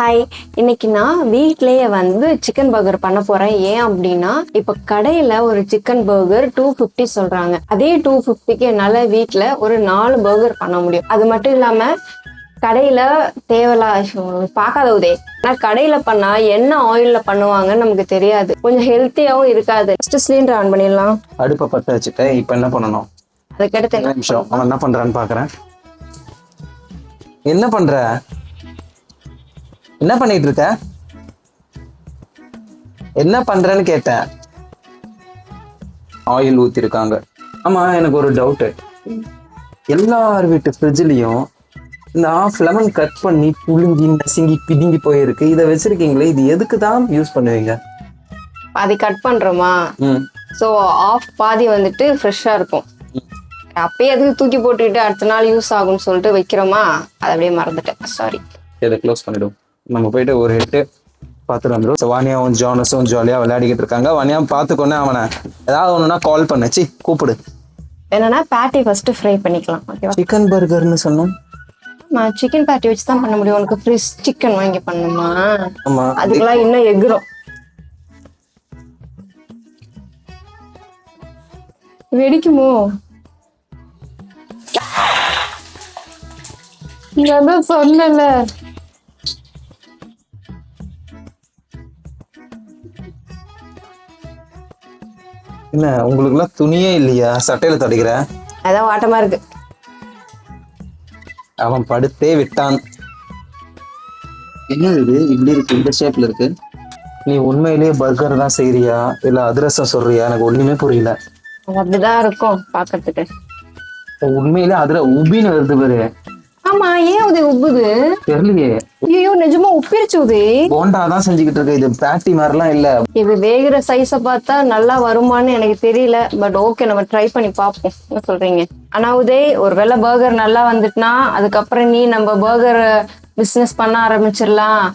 Hi, இன்னைக்கு நான் வீட்லயே வந்து சிக்கன் பர்கர் பண்ண போறேன். ஏன் அப்படின்னா இப்ப கடையில ஒரு சிக்கன் பர்கர் 250 சொல்றாங்க. அதே 250க்கு என்னால வீட்ல ஒரு 4 பர்கர் பண்ண முடியும். அது மட்டும் இல்லாம கடையில பார்க்காத உதே ஆனா கடையில பண்ணா என்ன ஆயில்ல பண்ணுவாங்கன்னு நமக்கு தெரியாது. கொஞ்சம் ஹெல்த்தியாவும் இருக்காது. ஃபர்ஸ்ட் சிலிண்டர் ஆன் பண்ணிடலாம். அடுப்பை பற்ற வச்சுட்டு இப்போ என்ன பண்ணணும்? அதுக்கடுத்து நிமிஷம் அவன் என்ன பண்றான்னு பாக்குறேன். என்ன பண்ற? என்ன பண்ணிட்டு இருக்க? என்ன பண்றேன்னு கேட்டேன். ஆயில் ஊத்திருக்காங்க. ஆமா, எனக்கு ஒரு டவுட். எல்லார் வீட்டு ஃப்ரிட்ஜ்லயும் இந்த ஆஃப் லெமன் கட் பண்ணி புழுங்கி நசுங்கி பிதுங்கி போயிருக்கு. இதை வச்சிருக்கீங்களே, இது எதுக்கு தான் யூஸ் பண்ணுவீங்க? பாதி கட் பண்றோமா, சோ ஆஃப் பாதி வந்துட்டு ஃப்ரெஷ்ஷா இருக்கும். அப்பயே அதுக்கு தூக்கி போட்டுக்கிட்டு அடுத்த நாள் யூஸ் ஆகும்னு சொல்லிட்டு வைக்கிறோமா, அதை அப்படியே மறந்துட்டேன். சாரி. இதை க்ளோஸ் பண்ணிடும். நம்ம போயிட்டு ஒரு ஹெட்டு பார்த்துட்டு வந்துடும். வானியாவும் ஜானஸும் ஜாலியா விளையாடிக்கிட்டு இருக்காங்க. வானியா பார்த்துக்கொன்னே அவனை ஏதாவது ஒண்ணுன்னா கால் பண்ணு, கூப்பிடு. என்னன்னா பேட்டி ஃபர்ஸ்ட் ஃப்ரை பண்ணிக்கலாம். ஓகேவா? சிக்கன் பர்கர்னு சொன்னோம். சிக்கன் பேட்டி வச்சு தான் பண்ண முடியும். உனக்கு ஃப்ரெஷ் சிக்கன் வாங்கி பண்ணுமா? ஆமா, அதுக்கெல்லாம் இன்னும் எகுரும். வெடிக்குமோ? நான் சொன்னல. என்ன உங்களுக்கு எல்லாம் துணியே இல்லையா? சட்டையில தடைக்கிற. அதான் வாட்டமா இருக்கு. அவன் படுத்தே விட்டான். என்ன இது இப்படி இருக்கு? இந்த ஷேப்ல இருக்கு. நீ உண்மையிலேயே பர்கர் தான் செய்யறியா இல்ல அதிரசம் சொல்றியா? எனக்கு ஒண்ணுமே புரியல. அப்படிதான் இருக்கும் பாக்கிறதுக்கு. உண்மையிலே அதுல உபின்னு வருது பாரு. ஆமா, ஏன் உதவி உப்புது தெரியலையே. ஐயோ, நிஜமா உப்பிருச்சு உதவி. போண்டா தான் செஞ்சுக்கிட்டு இருக்கு. இது பேட்டி மாதிரிலாம் இல்ல. இது வேகிற சைஸ பார்த்தா நல்லா வருமானு எனக்கு தெரியல. பட் ஓகே, நம்ம ட்ரை பண்ணி பார்ப்போம். என்ன சொல்றீங்க? ஆனா உதய், ஒருவேளை பர்கர் நல்லா வந்துட்டுனா அதுக்கப்புறம் நீ நம்ம பர்கர் பிசினஸ் பண்ண ஆரம்பிச்சிடலாம்.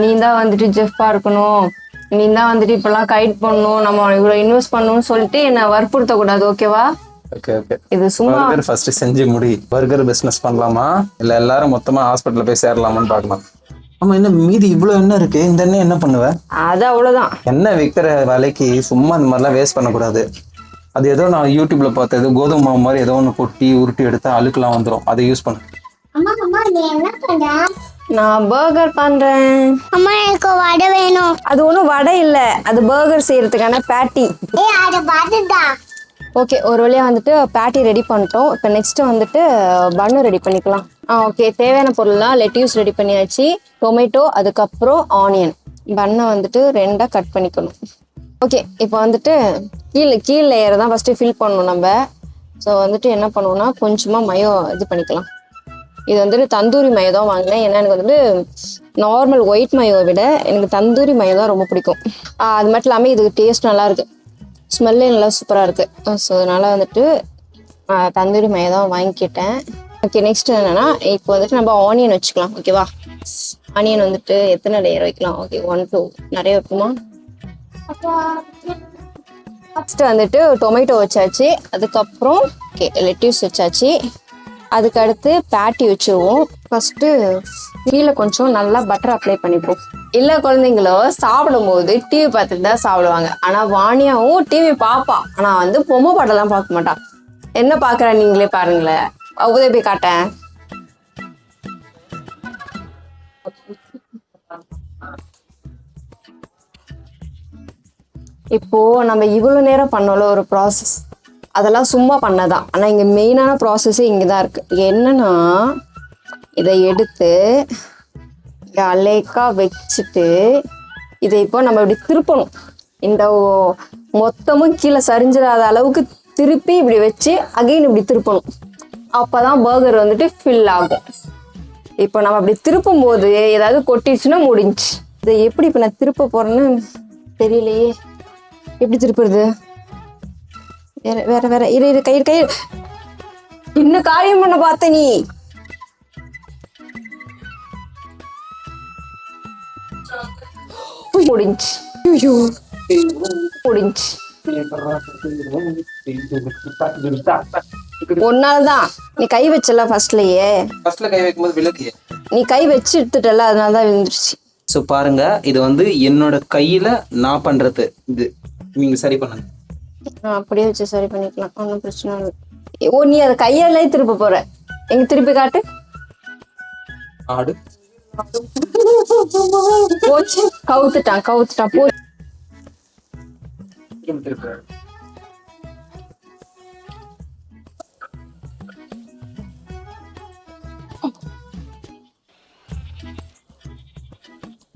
நீ தான் வந்துட்டு ஜெஃப்பா இருக்கணும், நீ தான் வந்துட்டு இப்பெல்லாம் கைட் பண்ணணும், நம்ம இவ்வளவு இன்வெஸ்ட் பண்ணணும்னு சொல்லிட்டு என்ன வற்புறுத்த கூடாது. ஓகேவா? Okay okay. இது சும்மா பர்கர் ஃபர்ஸ்ட் செஞ்சு முடி. பர்கர் பிசினஸ் பண்ணலாமா இல்ல எல்லாரும் மொத்தமா ஹாஸ்பிட்டல்ல போய் சேரலாமான்னு பார்க்கலாம். ஆமா, என்ன மீதி இவ்வளவு என்ன இருக்கு? இந்த எண்ணெய் என்ன பண்ணுவ? அது அவ்வளவுதான். எண்ணெய் விற்கிற வேலைக்கு சும்மா இந்த மாதிரிலாம் வேஸ்ட் பண்ணக்கூடாது. அது ஏதோ நான் யூடியூப்ல பார்த்தது, கோதுமை மாவு மாதிரி ஏதோ ஒன்று கொட்டி உருட்டி எடுத்தா அழுக்கெல்லாம் வந்துடும். அதை யூஸ் பண்ணு. நான் பர்கர் பண்றேன். அம்மா, எனக்கு வடை வேணும். அது ஒன்றும் வடை இல்லை, அது பர்கர் செய்யறதுக்கான பேட்டி. அது வடைதா. ஓகே, ஒரு வழியாக வந்துட்டு பேட்டி ரெடி பண்ணிட்டோம். இப்போ நெக்ஸ்ட் வந்துட்டு பன்னு ரெடி பண்ணிக்கலாம். ஓகே, தேவையான பொருள்லாம் லெட்யூஸ் ரெடி பண்ணியாச்சு, டொமேட்டோ, அதுக்கப்புறம் ஆனியன். பன்னை வந்துட்டு 2ஆ கட் பண்ணிக்கணும். ஓகே, இப்போ வந்துட்டு கீழ் லேயர் தான் ஃபஸ்ட்டு ஃபில் பண்ணணும் நம்ம. ஸோ வந்துட்டு என்ன பண்ணுவோம்னா கொஞ்சமாக மயோ இது பண்ணிக்கலாம். இது வந்துட்டு தந்தூரி மயோ தான் வாங்கினேன். ஏன்னா எனக்கு வந்துட்டு நார்மல் ஒயிட் மயோவை விட எனக்கு தந்தூரி மயோ தான் ரொம்ப பிடிக்கும். அது மட்டும் இல்லாமல் இதுக்கு டேஸ்ட் நல்லா இருக்கு, ஸ்மெல்லே நல்லா சூப்பராக இருக்குது. ஸோ அதனால் வந்துட்டு தந்தூரி மயம் தான் வாங்கிக்கிட்டேன். ஓகே, நெக்ஸ்ட் என்னென்னா இப்போ வந்துட்டு நம்ம ஆனியன் வச்சுக்கலாம். ஓகேவா? ஆனியன் வந்துட்டு எத்தனை லேயர் வைக்கலாம்? ஓகே, 1 2 நிறைய வைக்குமா? ஃபஸ்ட்டு வந்துட்டு டொமேட்டோ வச்சாச்சு, அதுக்கப்புறம் ஓகே லெட்யூஸ் வச்சாச்சு, அதுக்கடுத்து பேட்டி வச்சுருவோம். ஃபஸ்ட்டு கீழே கொஞ்சம் நல்லா பட்டர் அப்ளை பண்ணிப்போம். இல்லை குழந்தைங்களோ சாப்பிடும் போது டிவி பார்த்துட்டு தான் சாப்பிடுவாங்க. ஆனால் வாணியாவும் டிவி பார்ப்பா, ஆனால் வந்து பொம்மை பாட்டெல்லாம் பார்க்க மாட்டான். என்ன பார்க்குறா நீங்களே பாருங்களேன். உதவி போய் காட்டேன். இப்போ நம்ம இவ்வளோ நேரம் பண்ணோம்ல ஒரு ப்ராசஸ், அதெல்லாம் சும்மா பண்ணதான். ஆனால் இங்கே மெயினான ப்ராசஸே இங்கே தான் இருக்குது. என்னன்னா இதை எடுத்து அலேக்கா வச்சுட்டு இதை இப்போ நம்ம இப்படி திருப்பணும். இந்த மொத்தமும் கீழே சரிஞ்சிடாத அளவுக்கு திருப்பி இப்படி வச்சு அகைன் இப்படி திருப்பணும். அப்போ தான் பர்கர் வந்துட்டு ஃபில் ஆகும். இப்போ நம்ம அப்படி திருப்பும் போது ஏதாவது கொட்டிடுச்சுன்னா முடிஞ்சு. இதை எப்படி இப்போ நான் திருப்ப போகிறேன்னு தெரியலையே. எப்படி திருப்புறது? வேற வேற இரு கை இன்னும் காரியம் பண்ண பார்த்த நீ. முடிஞ்சு முடிஞ்சு. ஒன்னால்தான் நீ கை வச்சல ஃபர்ஸ்ட்லயே. ஃபர்ஸ்ட்ல கை வைக்கும்போது விளக்கியே. நீ கை வச்சு எடுத்துட்டல, அதனால தான் விழுந்துருச்சு. ஸோ பாருங்க, இது வந்து என்னோட கையில நான் பண்றது. இது நீங்க சரி பண்ணுங்க. அப்படியே வச்சு சரி பண்ணிக்கலாம், ஒன்றும் பிரச்சனை இல்லை. ஓ, நீ அதை கையாலே திருப்ப போற. எங்க திருப்பி காட்டு. ஆடு போச்சு, கவுத்துட்டான் போ.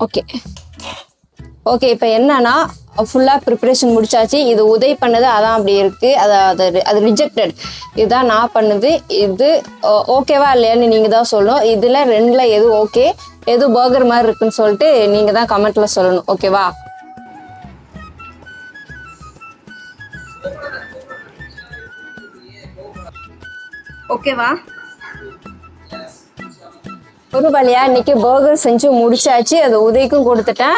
ஓகே ஓகே, இப்போ என்னன்னா ஃபுல்லாக ப்ரிப்பரேஷன் முடிச்சாச்சு. இது உதய் பண்ணது, அதான் அப்படி இருக்கு. அது ரிஜெக்டட். இதுதான் நான் பண்ணது. இது ஓகேவா இல்லையான்னு நீங்கள் தான் சொல்லணும். இதில் ரெண்டில் எது ஓகே, எது பர்கர் மாதிரி இருக்குன்னு சொல்லிட்டு நீங்கள் தான் கமெண்ட்ல சொல்லணும். ஓகேவா? ஓகேவா? ஒரு வழியா இன்னைக்கு பர்கர் செஞ்சு முடிச்சாச்சு. அது உதய்க்கும் கொடுத்துட்டேன்.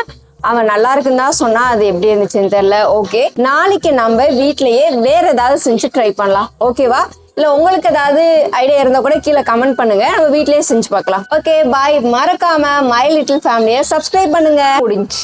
அவன் நல்லா இருக்குன்னு தான் சொன்னா. அது எப்படி இருந்துச்சுன்னு தெரியல. ஓகே, நாளைக்கு நம்ம வீட்லயே வேற ஏதாவது செஞ்சு ட்ரை பண்ணலாம். ஓகேவா? இல்ல உங்களுக்கு ஏதாவது ஐடியா இருந்தா கூட கீழே கமெண்ட் பண்ணுங்க, நம்ம வீட்லயே செஞ்சு பார்க்கலாம். Okay bye. மறக்காம மை லிட்டில் ஃபேமிலியை சப்ஸ்கிரைப் பண்ணுங்க. முடிஞ்சு.